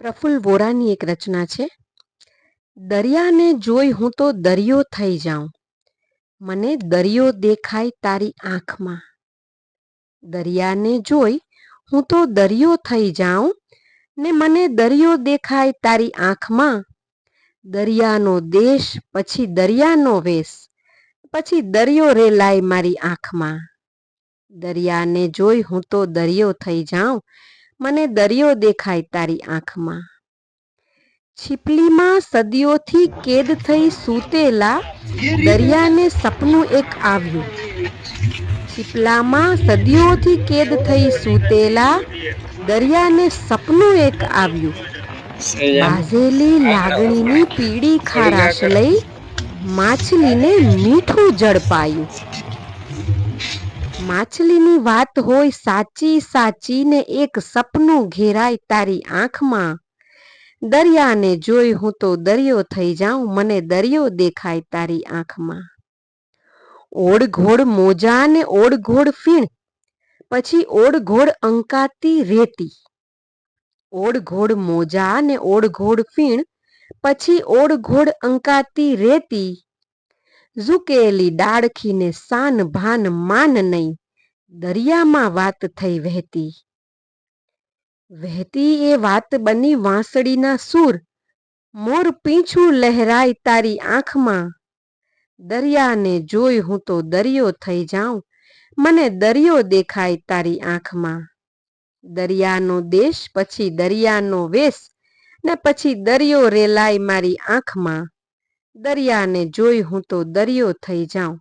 પ્રફુલ્લ વોરાની એક રચના છે. દરિયાને જોઈ હું તો દરિયો થઈ જાઉં, મને દરિયો દેખાય તારી આંખમાં. દરિયાને જોઈ હું તો દરિયો થઈ જાઉં ને મને દરિયો દેખાય તારી આંખમાં. દરિયાનો દેશ પછી દરિયાનો વેશ, પછી દરિયો રેલાય મારી આંખમાં. દરિયાને જોઈ હું તો દરિયો થઈ જાઉં, મને દરિયો દેખાય તારી આંખમાં. છીપલીમાં સદીઓથી કેદ થઈ સૂતેલા દરિયાને સપનું એક આવ્યું. છીપલામાં સદીઓથી કેદ થઈ સૂતેલા દરિયાને સપનું એક આવ્યું. બાઝેલી લાગણીની પીળી ખારાશ લઈ માછલીને મીઠું જળ પાયું. માછલીની વાત હોય સાચી સાચી ને એક સપનું ઘેરાય તારી આંખમાં. દરિયાને જોઈ હું તો દરિયો થઈ જાઉં, મને દરિયો દેખાય તારી આંખમાં. ઓળઘોળ મોજા ને ઓળઘોળ ફીણ, પછી ઓળઘોળ અંકાતી રેતી. ઓળઘોળ મોજા ને ઓળઘોળ ફીણ, પછી ઓળઘોળ અંકાતી રેતી. ઝૂકેલી ડાળખીને સાન ભાન માન નહીં, દરિયામાં વાત થઈ વહેતી. વહેતી એ વાત બની વાંસળીના સૂર, મોર પીંછું લહેરાય તારી આંખમાં. દરિયાને જોઈ હું તો દરિયો થઈ જાઉં, મને દરિયો દેખાય તારી આંખમાં. દરિયાનો દેશ પછી દરિયાનો વેશ, ને પછી દરિયો રેલાય મારી આંખમાં. દરિયાને જોઈ હું તો દરિયો થઈ જાઉં,